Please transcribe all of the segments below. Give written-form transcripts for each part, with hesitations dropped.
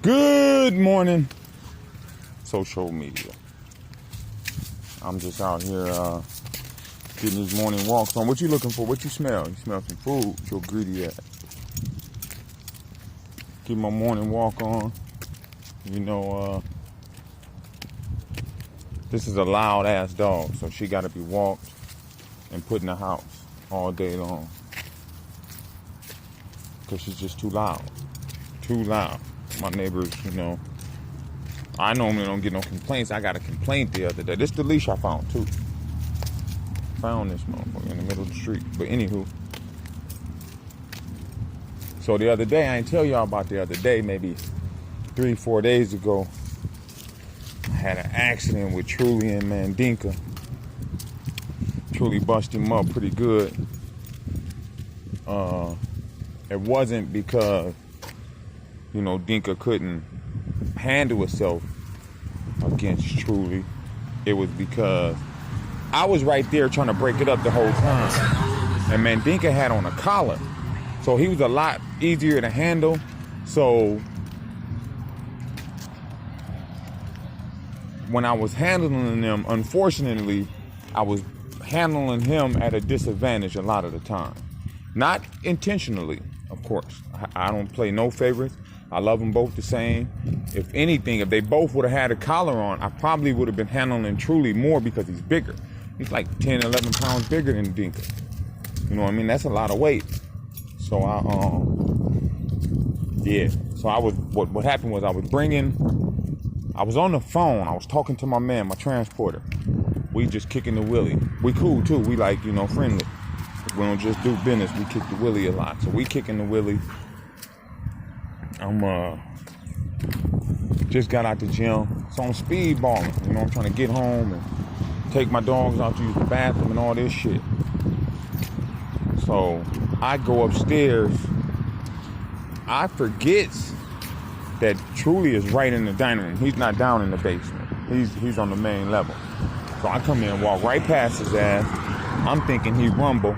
Good morning, social media. I'm just out here getting these morning walks on. What you looking for? What you smell? You smell some food. Your greedy ass. Get my morning walk on. You know, this is a loud ass dog, so she got to be walked and put in the house all day long because she's just too loud. Too loud. My neighbors, you know, I normally don't get no complaints. I got a complaint the other day. This the leash I found too. Found this motherfucker in the middle of the street. But anywho, so the other day, I ain't tell y'all about the other day, maybe 3-4 days ago, I had an accident with Truly and Mandinka. Truly busted him up pretty good. It wasn't because, you know, Dinka couldn't handle herself against Truly. It was because I was right there trying to break it up the whole time. And Mandinka had on a collar. So he was a lot easier to handle. So when I was handling them, unfortunately, I was handling him at a disadvantage a lot of the time. Not intentionally, of course. I don't play no favorites. I love them both the same. If anything, if they both would have had a collar on, I probably would have been handling Truly more because he's bigger. He's like 10, 11 pounds bigger than Dinka. You know what I mean? That's a lot of weight. So So I was, what happened was I was on the phone. I was talking to my man, my transporter. We just kicking the willy. We cool too. We like, you know, friendly. We don't just do business. We kick the willy a lot. So we kicking the willy. I'm just got out the gym, so I'm speed balling. You know, I'm trying to get home and take my dogs out to use the bathroom and all this shit. So I go upstairs. I forget that Truly is right in the dining room. He's not down in the basement. He's on the main level. So I come in and walk right past his ass. I'm thinking he rumble,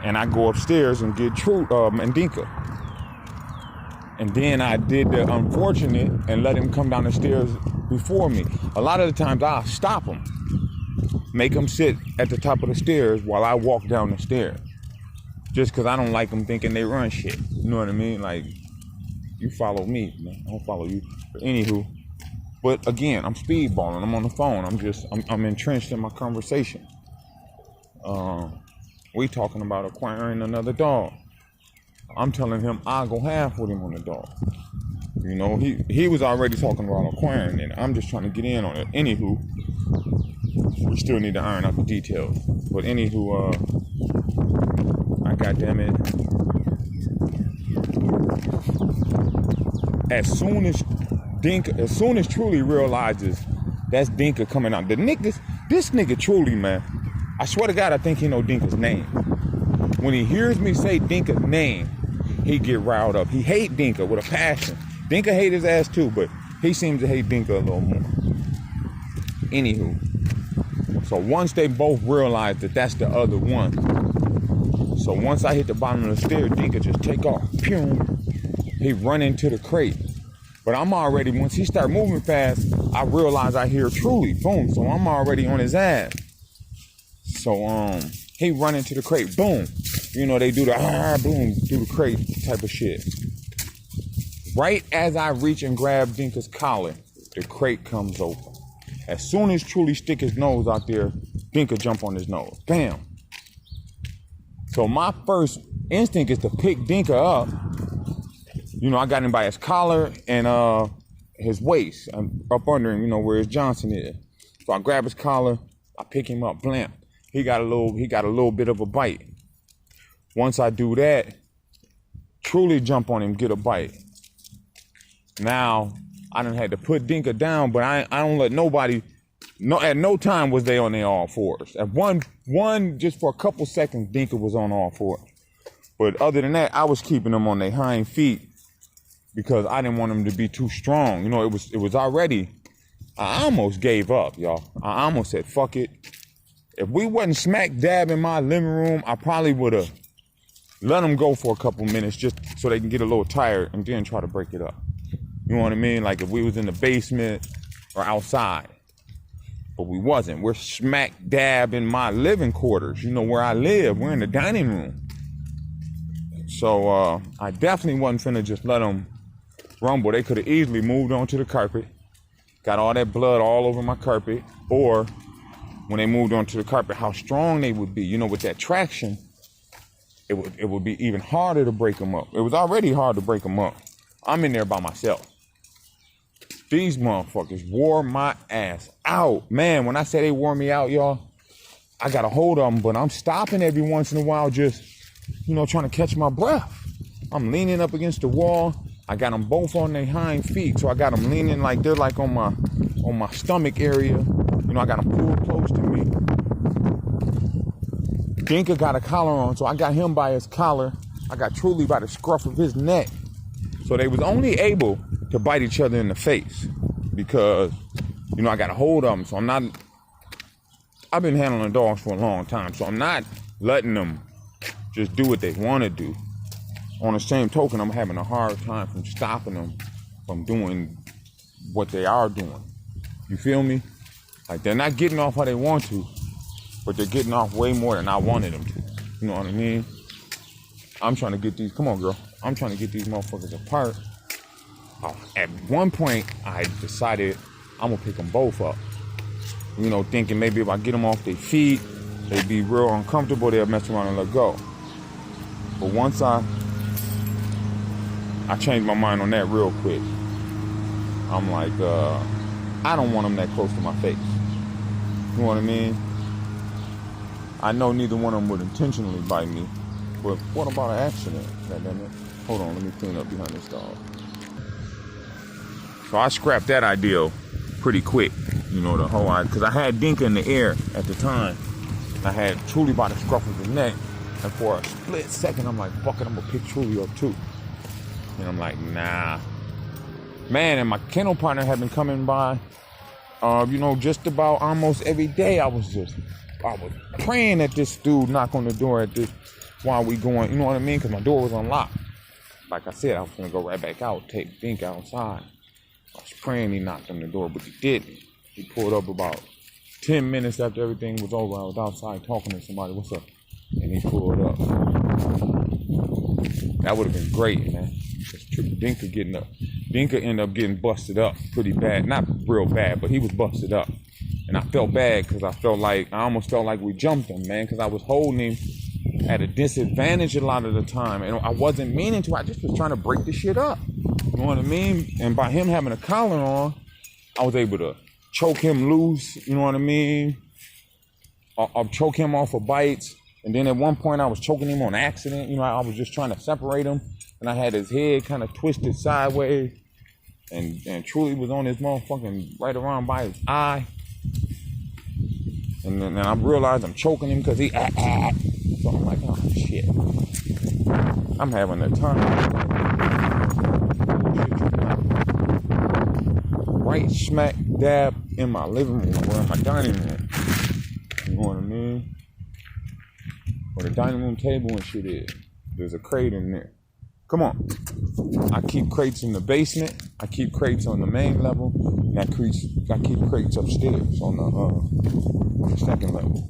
and I go upstairs and get Mandinka. And then I did the unfortunate and let him come down the stairs before me. A lot of the times I'll stop him, make him sit at the top of the stairs while I walk down the stairs. Just because I don't like them thinking they run shit. You know what I mean? Like, you follow me, man. I don't follow you. But anywho, but again, I'm speedballing. I'm on the phone. I'm entrenched in my conversation. We talking about acquiring another dog. I'm telling him I'll go half with him on the dog. You know, he was already talking about acquiring it. I'm just trying to get in on it. Anywho, we still need to iron out the details. But anywho, I goddamn it. As soon as Truly realizes that's Dinka coming out, this nigga Truly, man, I swear to God, I think he know Dinka's name. When he hears me say Dinka's name, he get riled up. He hate Dinka with a passion. Dinka hate his ass too, but he seems to hate Dinka a little more. Anywho, so once they both realize that that's the other one, so once I hit the bottom of the stairs, Dinka just take off. Pew! He run into the crate. But I'm already, once he start moving fast, I realize I hear Truly. Boom. So I'm already on his ass. So he run into the crate. Boom. You know, they do the boom, do the crate type of shit. Right as I reach and grab Dinka's collar, the crate comes open. As soon as Truly stick his nose out there, Dinka jump on his nose. Bam. So my first instinct is to pick Dinka up. You know, I got him by his collar and his waist. I'm up under him, you know, where his Johnson is. So I grab his collar, I pick him up, blam. He got a little bit of a bite. Once I do that, Truly jump on him, get a bite. Now, I done had to put Dinka down, but I don't let nobody, at no time was they on their all fours. At one, just for a couple seconds, Dinka was on all fours. But other than that, I was keeping them on their hind feet because I didn't want them to be too strong. You know, it was already, I almost gave up, y'all. I almost said, fuck it. If we wasn't smack dab in my living room, I probably would have let them go for a couple minutes just so they can get a little tired and then try to break it up. You know what I mean? Like if we was in the basement or outside. But we wasn't. We're smack dab in my living quarters. You know where I live. We're in the dining room. So I definitely wasn't finna just let them rumble. They could have easily moved onto the carpet, got all that blood all over my carpet, or when they moved onto the carpet, how strong they would be. You know, with that traction, it would be even harder to break them up. It was already hard to break them up. I'm in there by myself. These motherfuckers wore my ass out. Man, when I say they wore me out, y'all, I got a hold of them, but I'm stopping every once in a while just, you know, trying to catch my breath. I'm leaning up against the wall. I got them both on their hind feet, so I got them leaning like they're like on my stomach area. You know, I got them pulled close to me. Dinka got a collar on, so I got him by his collar. I got Truly by the scruff of his neck. So they was only able to bite each other in the face because, you know, I got a hold of them. So I've been handling dogs for a long time, so I'm not letting them just do what they want to do. On the same token, I'm having a hard time from stopping them from doing what they are doing. You feel me? Like, they're not getting off how they want to, but they're getting off way more than I wanted them to. You know what I mean? I'm trying to get these, come on, girl. I'm trying to get these motherfuckers apart. At one point, I decided I'm going to pick them both up. You know, thinking maybe if I get them off their feet, they'd be real uncomfortable, they'll mess around and let go. But once I changed my mind on that real quick. I'm like, I don't want them that close to my face. You know what I mean? I know neither one of them would intentionally bite me, but what about an accident? Hold on, let me clean up behind this dog. So I scrapped that idea pretty quick, you know, the whole idea, because I had Dinka in the air at the time. I had Truly by the scruff of his neck, and for a split second, I'm like, fuck it, I'm gonna pick Truly up too. And I'm like, nah. Man, and my kennel partner had been coming by, you know, just about almost every day. I was praying that this dude knock on the door at this while we going, you know what I mean? Because my door was unlocked. Like I said, I was gonna go right back out, take Dink outside. I was praying he knocked on the door, but he didn't. He pulled up about 10 minutes after everything was over. I was outside talking to somebody, what's up? And he pulled up. That would have been great, man. Dinka ended up getting busted up pretty bad. Not real bad, but he was busted up. And I felt bad because I almost felt like we jumped him, man, because I was holding him at a disadvantage a lot of the time. And I wasn't meaning to. I just was trying to break the shit up. You know what I mean? And by him having a collar on, I was able to choke him loose, you know what I mean? I'll choke him off of bites. And then at one point I was choking him on accident. You know, I was just trying to separate him. And I had his head kind of twisted sideways. And Truly was on his motherfucking right around by his eye. And then I realized I'm choking him because he So I'm like, oh shit. I'm having a time. Right smack dab in my living room or in my dining room. You know what I mean? Where the dining room table and shit is. There's a crate in there. Come on. I keep crates in the basement. I keep crates on the main level. And I keep crates upstairs on the second level.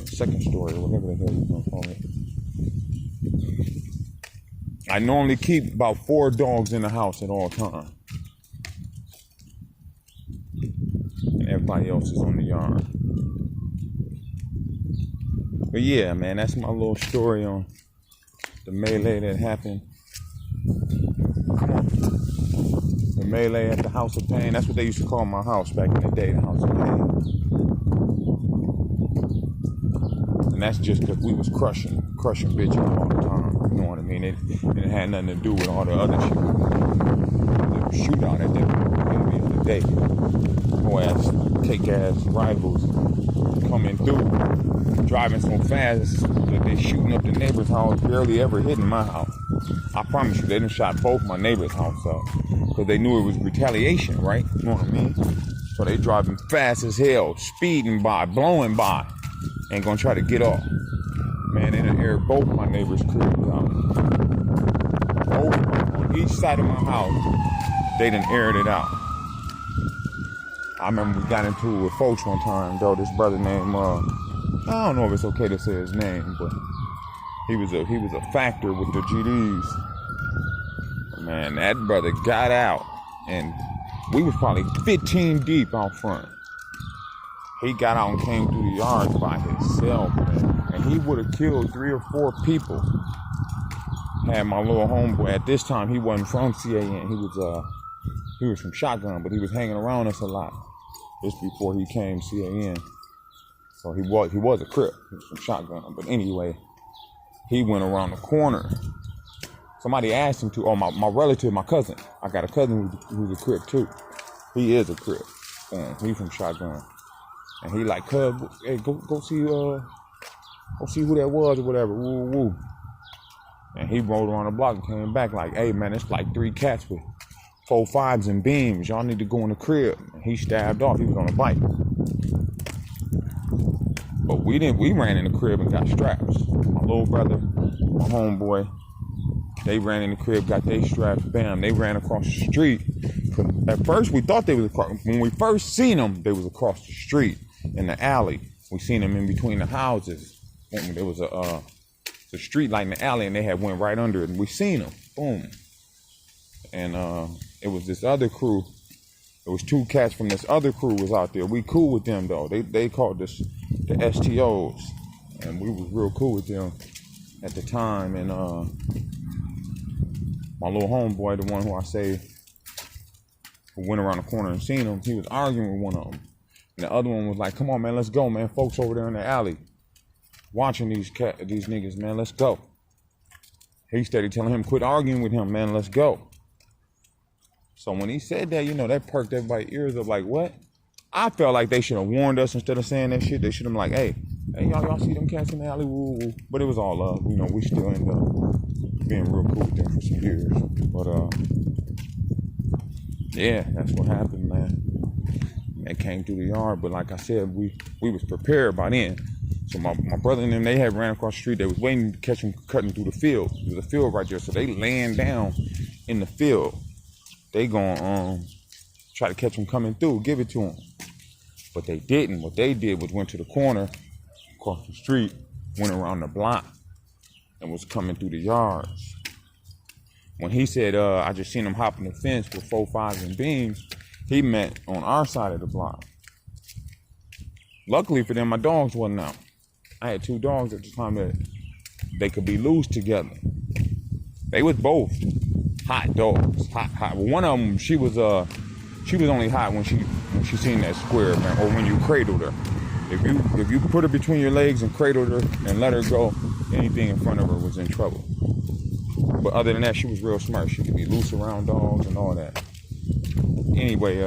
Second story, or whatever the hell you're gonna call it. I normally keep about 4 dogs in the house at all times. And everybody else is on the yard. But yeah, man, that's my little story on the melee that happened. Come on. The melee at the House of Pain. That's what they used to call my house back in the day, the House of Pain. And that's just because we was crushing bitches all the time. You know what I mean? It had nothing to do with all the other shit. The shootout at the other day. Boy, kick-ass rivals coming through, driving so fast that they shooting up the neighbor's house, barely ever hitting my house. I promise you, they done shot both my neighbor's house up because they knew it was retaliation, right? You know what I mean? So they driving fast as hell, speeding by, blowing by, and gonna try to get off. Man, they done aired both my neighbor's cribs out. Both on each side of my house, they done aired it out. I remember we got into it with folks one time, though. This brother named, I don't know if it's okay to say his name, but he was a factor with the GDs. Man, that brother got out, and we was probably 15 deep out front. He got out and came through the yards by himself, man. And he would have killed 3 or 4 people. Had my little homeboy, at this time, he wasn't from CAN. He was from Shotgun, but he was hanging around us a lot. Just before he came CAN. So he was a Crip. He was from Shotgun. But anyway, he went around the corner. Somebody asked him to, my relative, my cousin. I got a cousin who's a Crip too. He is a Crip. He from Shotgun. And he like, cuz, hey, go see who that was or whatever. Woo woo. And he rolled around the block and came back like, hey man, it's like 3 cats with 4 5s and beams. Y'all need to go in the crib. And he stabbed off. He was on a bike. But we ran in the crib and got straps. My little brother, my homeboy, they ran in the crib, got their straps, bam, they ran across the street. At first we thought they was across, when we first seen them, they was across the street in the alley. We seen them in between the houses. And there was a street light in the alley and they had went right under it and we seen them, boom. And it was this other crew. It was 2 cats from this other crew was out there. We cool with them though. They called us the STOs, and we was real cool with them at the time. And my little homeboy, the one who I say who went around the corner and seen him, he was arguing with one of them. And the other one was like, "Come on, man, let's go, man. Folks over there in the alley watching these niggas, man. Let's go." He started telling him, "Quit arguing with him, man. Let's go." So when he said that, that perked everybody's ears up like, what? I felt like they should have warned us instead of saying that shit. They should have been like, hey, y'all see them cats in the alley? Woo, woo. But it was all love. We still ended up being real cool with them for some years. But, yeah, that's what happened, man. They came through the yard. But like I said, we was prepared by then. So my brother and them, they had ran across the street. They was waiting to catch them cutting through the field. There's a field right there. So they laying down in the field. They gonna try to catch them coming through, give it to them. But they didn't. What they did was went to the corner, across the street, went around the block, and was coming through the yards. When he said, I just seen him hopping the fence with 4 5s and beams, he meant on our side of the block. Luckily for them, my dogs wasn't out. I had 2 dogs at the time that they could be loose together. They was both hot dogs, hot. Well, one of them, she was only hot when she seen that square, man, or when you cradled her. If you put her between your legs and cradled her and let her go, anything in front of her was in trouble. But other than that, she was real smart. She could be loose around dogs and all that. Anyway,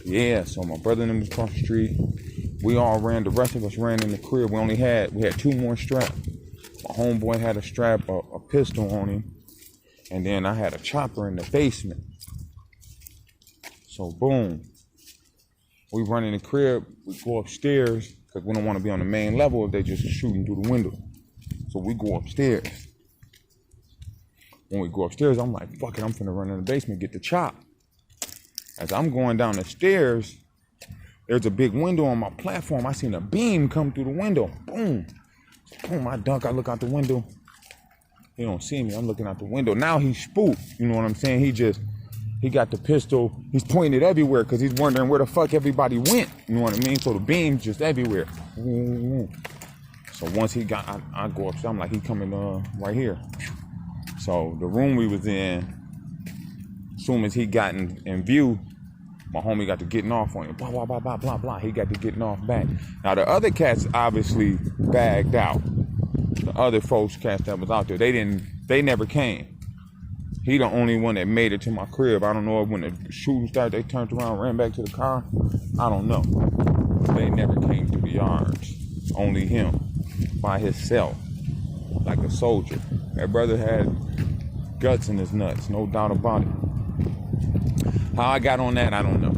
yeah. So my brother and them was across the street. We all ran. The rest of us ran in the crib. We had 2 more straps. My homeboy had a strap, a pistol on him, and then I had a chopper in the basement. So boom, we run in the crib, we go upstairs, because we don't want to be on the main level if they just shooting through the window. So we go upstairs. When we go upstairs, I'm like, fuck it, I'm finna run in the basement, get the chop. As I'm going down the stairs, there's a big window on my platform. I seen a beam come through the window, boom. Boom, I dunk, I look out the window. He don't see me, I'm looking out the window. Now he's spooked, you know what I'm saying? He got the pistol, he's pointing it everywhere because he's wondering where the fuck everybody went, you know what I mean? So the beam's just everywhere. So once he got, I go upstairs, I'm like, he coming right here. So the room we was in, as soon as he got in view, my homie got to getting off on him. Blah, blah, blah, blah, blah, blah. He got to getting off back. Now, the other cats obviously bagged out. The other folks, cats that was out there, they never came. He the only one that made it to my crib. I don't know if when the shooting started, they turned around, ran back to the car. I don't know. They never came through the yards. Only him, by himself, like a soldier. That brother had guts in his nuts, no doubt about it. How I got on that, I don't know.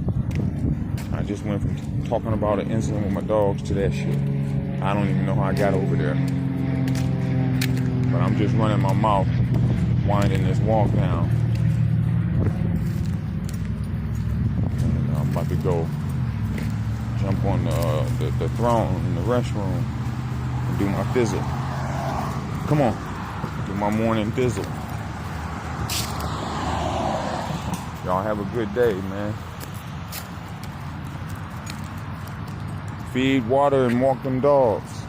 I just went from talking about an incident with my dogs to that shit. I don't even know how I got over there. But I'm just running my mouth winding this walk down. And I'm about to go jump on the throne in the restroom and do my thizzle. Come on, do my morning thizzle. Y'all have a good day, man. Feed, water, and walk them dogs.